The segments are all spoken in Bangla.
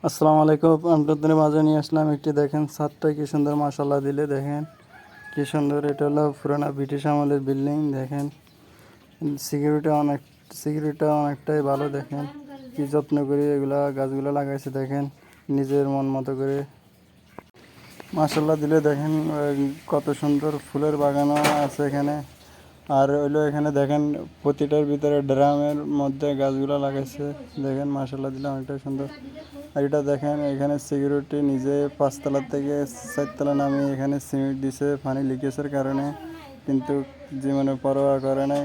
আসসালামু আলাইকুম। আপনাদের মাঝে নিয়ে আসলাম একটি দেখেন ছাদটা কি সুন্দর মাশাআল্লাহ দিলে দেখেন কি সুন্দর। এটা হলো পুরানা ব্রিটিশ আমলের বিল্ডিং। দেখেন সিকিউরিটি অনেকটাই ভালো। দেখেন কি যত্ন করে এগুলা গাছগুলো লাগাইছে দেখেন নিজের মন মতো করে মাশাআল্লাহ দিলে। দেখেন কত সুন্দর ফুলের বাগানও আছে এখানে। আর হইলো এখানে দেখেন প্রতিটার ভিতরে ড্রামের মধ্যে গাছগুলো লাগাইছে দেখেন মাশাআল্লাহ দিলে অনেকটাই সুন্দর। আর এটা দেখেন এখানে সিকিউরিটি নিজে 5 তলা থেকে 4 তলা নামিয়ে এখানে সিমেন্ট দিছে পানি লিকেজের কারণে, কিন্তু জীবনে পরোয়া করে নাই,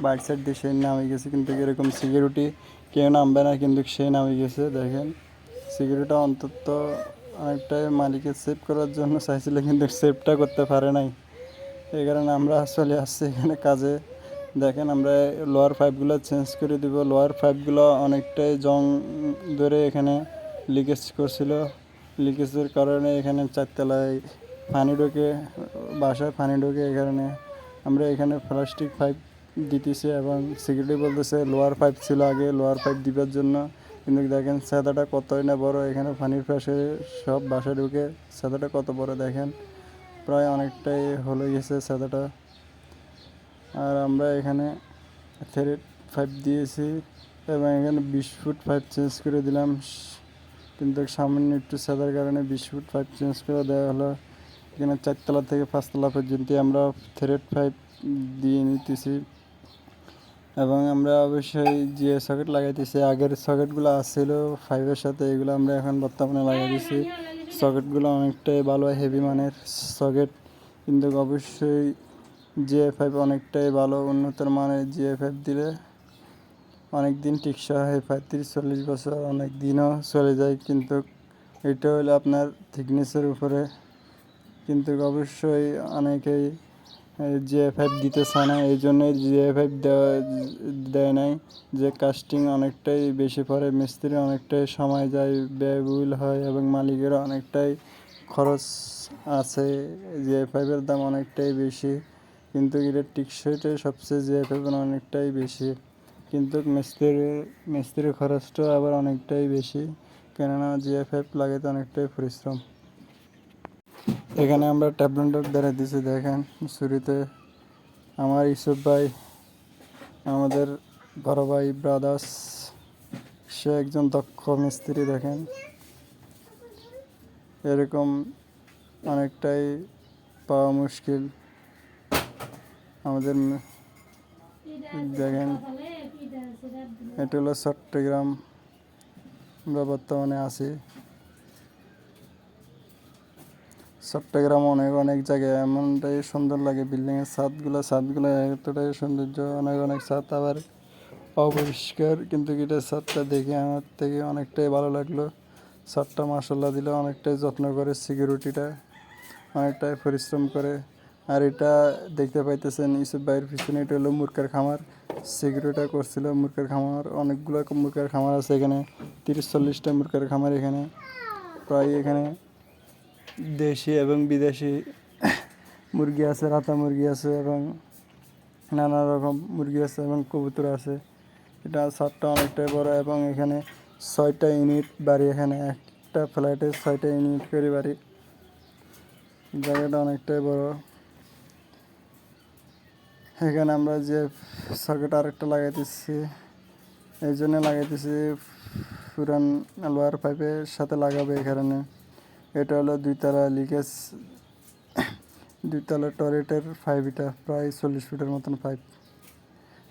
বাইক সাইড দিয়ে সে নামে গেছে। কিন্তু এরকম সিকিউরিটি কেউ নামবে না, কিন্তু সে নামে গেছে। দেখেন সিকিউরিটি অন্তত অনেকটাই মালিককে সেভ করার জন্য চাইছিল, কিন্তু সেভটা করতে পারে নাই। এই কারণে আমরা চলে আসছি এখানে কাজে। দেখেন আমরা লোয়ার পাইপগুলো চেঞ্জ করে দিব। লোয়ার পাইপগুলো অনেকটাই জং ধরে এখানে লিকেজ করছিল। লিকেজের কারণে এখানে 4 তলায় পানি ঢোকে, বাসায় পানি ঢোকে। এই কারণে আমরা এখানে প্লাস্টিক পাইপ দিতেছি এবং সিকিউরিটি বলতেছে লোয়ার পাইপ ছিল আগে, লোয়ার পাইপ দিবার জন্য। কিন্তু দেখেন ছাদাটা কতই না বড়, এখানে পানির পাশে সব বাসায় ঢুকে। ছাদাটা কত বড় দেখেন, প্রায় অনেকটাই হলে গেছে ছাদাটা। আর আমরা এখানে থ্রেড পাইপ দিয়েছি এবং এখানে 20 ফুট পাইপ চেঞ্জ করে দিলাম, কিন্তু সামান্য একটু ছাদার কারণে 20 ফুট পাইপ চেঞ্জ করে দেওয়া হলো। এখানে 4 তলা থেকে 5 তলা পর্যন্ত আমরা থ্রেড পাইপ দিয়ে নিতেছি এবং আমরা অবশ্যই যে সকেট লাগাইতেছি আগের সকেটগুলো আসছিল ফাইভের সাথে, এগুলো আমরা এখন বর্তমানে লাগাই দিছি। সকেটগুলো অনেকটাই ভালো, হেভি মানের সকেট, কিন্তু অবশ্যই GA5 অনেকটাই ভালো উন্নত মানের। GA5 দিলে অনেক দিন টিকসই হয়, 35-40 বছর অনেক দিনও চলে যায়। কিন্তু এটা হলো আপনার থিকনেসের উপরে, কিন্তু অবশ্যই অনেকেই GA5 দিতে চায় না, এই জন্যই GA5 দেয় নাই। যে কাস্টিং অনেকটাই বেশি পড়ে, মিস্ত্রি অনেকটাই সময় যায়, ব্যয়বহুল হয় এবং মালিকেরও অনেকটাই খরচ আছে। GA5-এর দাম অনেকটাই বেশি, কিন্তু এটার টিকসইটাই সবচেয়ে GA5 অনেকটাই বেশি। কিন্তু মিস্ত্রির খরচটাও আবার অনেকটাই বেশি, কেননা GA5 লাগাইতে অনেকটাই পরিশ্রম। এখানে আমরা ট্যাবলেট বেড়ে দিয়েছি দেখেন শুরুতে। আমার ইউসুফ ভাই, আমাদের বড় ভাই ব্রাদার্স, সে একজন দক্ষ মিস্ত্রি। দেখেন এরকম অনেকটাই পাওয়া মুশকিল আমাদের। দেখেন এটা হলো চট্টগ্রাম, আমরা বর্তমানে আছি চট্টগ্রাম। অনেক জায়গায় এমনটাই সুন্দর লাগে, বিল্ডিংয়ের ছাদগুলো এতটাই সৌন্দর্য। অনেক ছাদ আবার অপরিষ্কার, কিন্তু এটা ছাদটা দেখে আমার থেকে অনেকটাই ভালো লাগলো। ছাদটা মাশাআল্লাহ দিলে অনেকটাই যত্ন করে, সিকিউরিটিটা অনেকটাই পরিশ্রম করে। আর এটা দেখতে পাইতেছেন ইউসুফ ভাইয়ের পিছনে, এটা হলো মুরগার খামার। সিকিউরিটি করছিল মুরগার খামার, অনেকগুলো মুরগার খামার আছে এখানে, 30-40টা মুরগার খামার এখানে। প্রায় এখানে দেশি এবং বিদেশি মুরগি আছে, রাতা মুরগি আছে এবং নানা রকম মুরগি আছে এবং কবুতর আছে। এটা ছাদটা অনেকটাই বড় এবং এখানে 6টা ইউনিট বাড়ি। এখানে একটা ফ্ল্যাটে 6টা ইউনিট করে বাড়ি। জায়গাটা অনেকটাই বড়। এখানে আমরা যে সকেট আরেকটা লাগাইতেছি, এই জন্য লাগাইতেছি পুরান লোয়ার পাইপের সাথে লাগাবে এই কারণে। এটা হলো 2 তলা লিকেজ, 2 তলা টয়লেটের পাইপ। এটা প্রায় 40 ফুটের মতন পাইপ।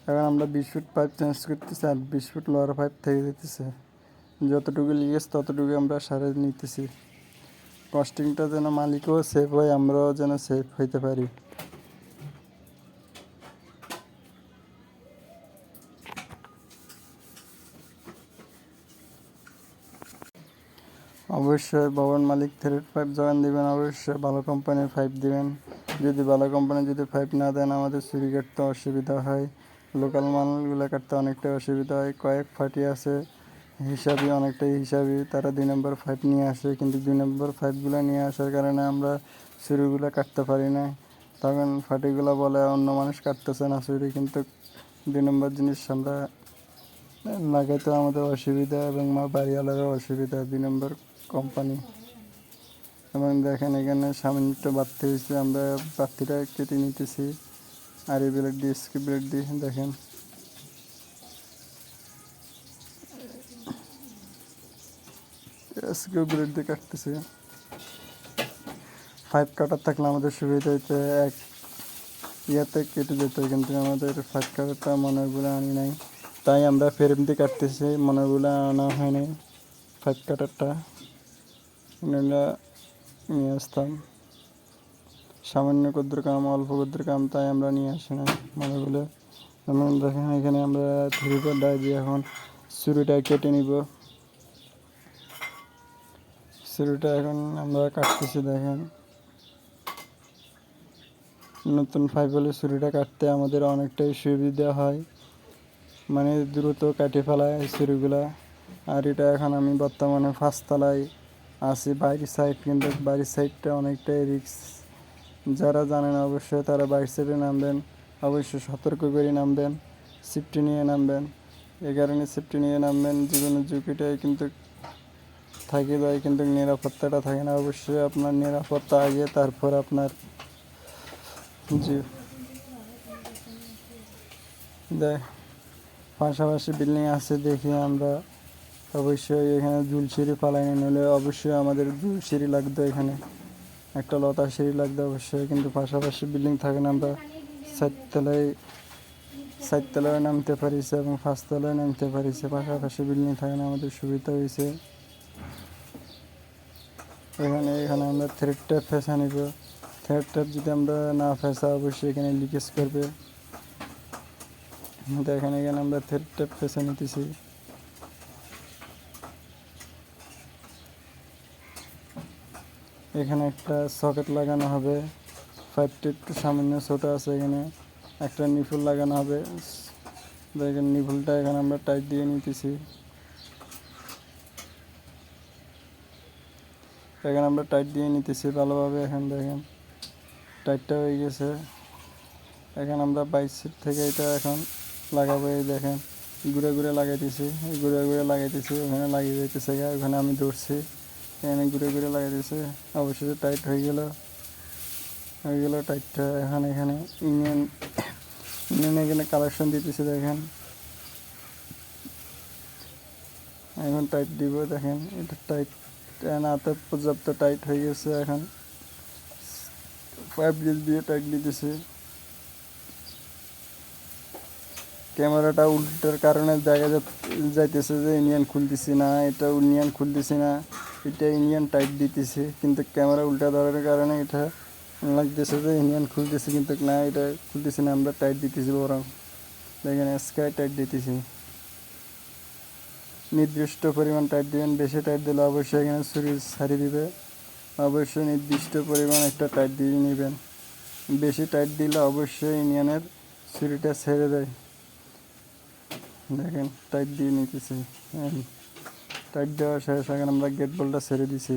এখন আমরা 20 ফুট পাইপ চেঞ্জ করতেছি আর 20 ফুট লোয়ার পাইপ থেকে দিতেছে। যতটুকু লিকেজ ততটুকু আমরা সারে নিতেছি। কস্টিংটা যেন মালিকও সেভ হয়, আমরাও যেন সেভ হইতে পারি। অবশ্যই ভবন মালিক থ্রেড পাইপ যখন দেবেন অবশ্যই ভালো কোম্পানির পাইপ দিবেন। যদি ভালো কোম্পানির যদি পাইপ না দেন আমাদের চুরি কাটতে অসুবিধা হয়, লোকাল মালগুলো কাটতে অনেকটাই অসুবিধা হয়। কয়েক ফাটি আছে হিসাবই, অনেকটাই হিসাবই, তারা 2 নম্বর পাইপ নিয়ে আসে, কিন্তু 2 নম্বর পাইপগুলো নিয়ে আসার কারণে আমরা চুরিগুলো কাটতে পারি না। তখন ফাটিগুলো বলে অন্য মানুষ কাটতেছে না চুরি, কিন্তু 2 নম্বর জিনিস আমরা লাগাইতে আমাদের অসুবিধা এবং বাড়িওয়ালারও অসুবিধা, 2 নম্বর কোম্পানি। এবং দেখেন এখানে সামান্য একটু বাড়তি হয়েছে, আমরা বাড়তিটা কেটে নিতেছি আর এই ব্লেড দিয়ে স্ক্রু ব্লেড দিয়ে দেখেন স্ক্রু ব্লেড দিয়ে কাটতেছি। 5 কাটার থাকলে আমাদের সুবিধা হইতে এক ইয়াতে কেটে যেত, কিন্তু আমাদের 5 কাটারটা মনেরগুলো আনি নাই, তাই আমরা ফ্রেম দিয়ে কাটতেছি, মনেরগুলো আনা হয় নাই। 5 কাটারটা নিয়ে আসতাম, সামান্য কদ্দুর কাম, অল্প কদ্দুর কাম, তাই আমরা নিয়ে আসি না মনেগুলো। এবং দেখেন এখানে আমরা 3 ডাই দিয়ে এখন ছুরিটা কেটে নিব। ছুরিটা এখন আমরা কাটতেছি। দেখেন নতুন 5 হলে ছুরিটা কাটতে আমাদের অনেকটাই সুবিধা হয়, মানে দ্রুত কাটে ফেলায় ছুরিগুলা। আর এটা এখন আমি বর্তমানে 5 তলায় আছি, বাইরের সাইড, কিন্তু বাইরের সাইডটা অনেকটাই রিস্ক। যারা জানেন অবশ্যই তারা বাইরের সাইডে নামবেন, অবশ্যই সতর্ক করে নামবেন, সেফটি নিয়ে নামবেন। এই কারণে সেফটি নিয়ে নামবেন, জীবনের ঝুঁকিটাই কিন্তু থাকে যায়, কিন্তু নিরাপত্তাটা থাকে না। অবশ্যই আপনার নিরাপত্তা আগে, তারপর আপনার দেখ পাশাপাশি বিল্ডিং আছে দেখি আমরা অবশ্যই এখানে ঝুলসিঁড়ি ফালাই নিলে অবশ্যই আমাদের ঝুলসিঁড়ি লাগতো, এখানে একটা লতা সিঁড়ি লাগতো অবশ্যই, কিন্তু পাশাপাশি বিল্ডিং থাকে না, আমরা 4 তলায় নামতে পারিছে এবং 5 তলায় নামতে পারিছে, পাশাপাশি বিল্ডিং থাকে না, আমাদের সুবিধা হয়েছে। এখানে আমরা থ্রেড ট্যাপ ফেঁসা নিব। থ্রেড ট্যাপ যদি আমরা না ফেঁসা অবশ্যই এখানে লিকেজ করবে। দেখেন এখানে আমরা থ্রেড ট্যাপ ফেঁসা নিতেছি। এখানে একটা সকেট লাগানো হবে, 5টি একটু সামান্য ছোটো আছে, এখানে একটা নিপুল লাগানো হবে। দেখেন নিপুলটা এখানে আমরা টাইট দিয়ে নিতেছি। এখানে আমরা টাইট দিয়ে নিতেছি ভালোভাবে। এখন দেখেন টাইটটা হয়ে গেছে। এখন আমরা 22 ফিট থেকে এটা এখন লাগাবো। এই দেখেন ঘুরে ঘুরে লাগাইতেছি, ঘুরে ঘুরে লাগাইতেছি, ওখানে লাগিয়ে যাইতেছে, ওখানে আমি ধরছি, এখানে ঘুরে ঘুরে লাগাইতেছে। অবশ্যই টাইট হয়ে গেল টাইটটা। এখন এখানে ইউনিয়ন এখানে কালেকশন দিতেছে, দেখেন এখন টাইট দিব। দেখেন এটা টাইট নাতে পর্যাপ্ত টাইট হয়ে গেছে। এখন 5 গেজ দিয়ে টাইট দিতেছে। ক্যামেরাটা উল্টার কারণে দেখা যাইতেছে যে ইউনিয়ন খুলতেছি না, এটা ইউনিয়ন খুলতেছি না, এটা ইউনিয়ন টাইট দিতেছি, কিন্তু ক্যামেরা উল্টা ধরার কারণে এটা লাগতেছে যে ইউনিয়ন খুলতেছি, কিন্তু না, এটা খুলতেছি না, আমরা টাইট দিতেছি বরং। দেখেন স্কাই টাইট দিতেছি। নির্দিষ্ট পরিমাণ টাইট দিবেন, বেশি টাইট দিলে অবশ্যই এখানে ছুরি ছাড়িয়ে দিবে। অবশ্যই নির্দিষ্ট পরিমাণ একটা টাইট দিয়ে নেবেন, বেশি টাইট দিলে অবশ্যই ইউনিয়নের ছুরিটা ছেড়ে দেয়। দেখেন টাইট দিয়ে নিতেছি, টাইট দেওয়ার শেষ। এখন আমরা গেট বলটা ছেড়ে দিছি।